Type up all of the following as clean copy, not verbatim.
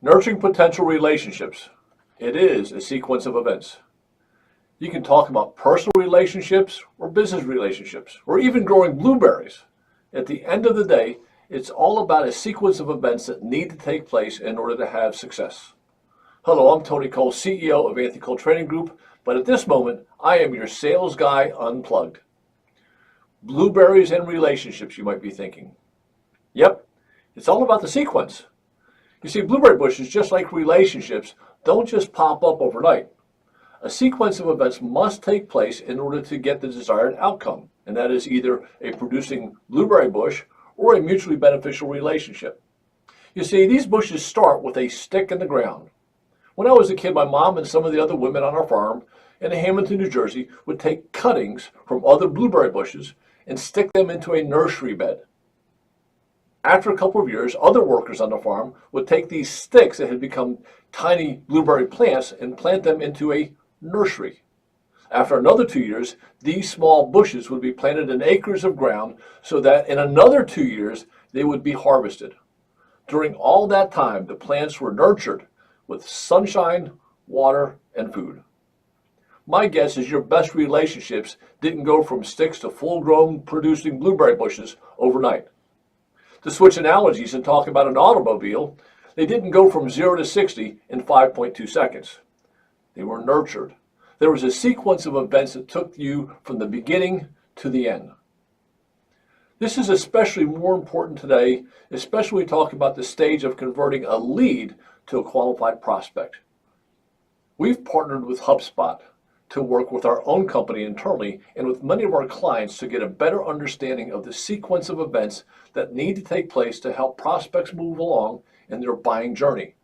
Nurturing potential relationships. It is a sequence of events. You can talk about personal relationships or business relationships or even growing blueberries. At the end of the day, it's all about a sequence of events that need to take place in order to have success. Hello, I'm Tony Cole, CEO of Anti-Cole Training Group, but at this moment, I am your sales guy unplugged. Blueberries and relationships, you might be thinking. Yep, it's all about the sequence. You see, blueberry bushes, just like relationships, don't just pop up overnight. A sequence of events must take place in order to get the desired outcome, and that is either a producing blueberry bush or a mutually beneficial relationship. You see, these bushes start with a stick in the ground. When I was a kid, my mom and some of the other women on our farm in Hamilton, New Jersey, would take cuttings from other blueberry bushes and stick them into a nursery bed. After a couple of years, other workers on the farm would take these sticks that had become tiny blueberry plants and plant them into a nursery. After another 2 years, these small bushes would be planted in acres of ground so that in another 2 years, they would be harvested. During all that time, the plants were nurtured with sunshine, water, and food. My guess is your best relationships didn't go from sticks to full-grown producing blueberry bushes overnight. To switch analogies and talk about an automobile, they didn't go from 0 to 60 in 5.2 seconds. They were nurtured. There was a sequence of events that took you from the beginning to the end. This is especially more important today, especially when we talk about the stage of converting a lead to a qualified prospect. We've partnered with HubSpot to work with our own company internally and with many of our clients to get a better understanding of the sequence of events that need to take place to help prospects move along in their buying journey.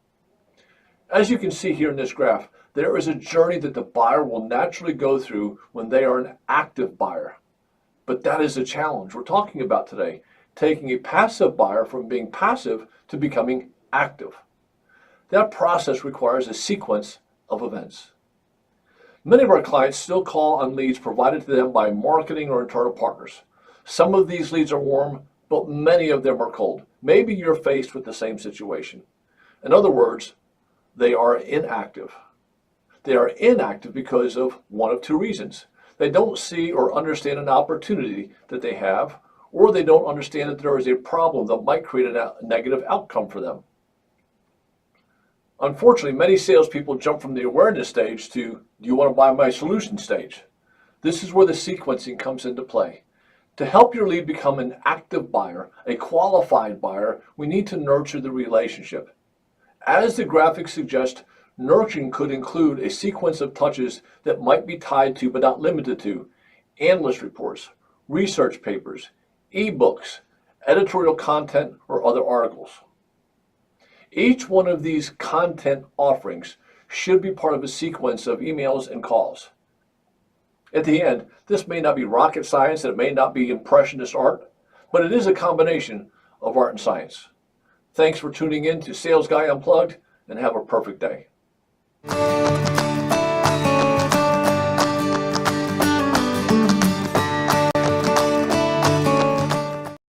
As you can see here in this graph, there is a journey that the buyer will naturally go through when they are an active buyer. But that is a challenge we're talking about today, taking a passive buyer from being passive to becoming active. That process requires a sequence of events. Many of our clients still call on leads provided to them by marketing or internal partners. Some of these leads are warm, but many of them are cold. Maybe you're faced with the same situation. In other words, they are inactive. They are inactive because of one of two reasons. They don't see or understand an opportunity that they have, or they don't understand that there is a problem that might create a negative outcome for them. Unfortunately, many salespeople jump from the awareness stage to, do you want to buy my solution stage? This is where the sequencing comes into play. To help your lead become an active buyer, a qualified buyer, we need to nurture the relationship. As the graphic suggests, nurturing could include a sequence of touches that might be tied to, but not limited to, analyst reports, research papers, ebooks, editorial content, or other articles. Each one of these content offerings should be part of a sequence of emails and calls. At the end, this may not be rocket science and it may not be impressionist art, but it is a combination of art and science. Thanks for tuning in to Sales Guy Unplugged, and have a perfect day.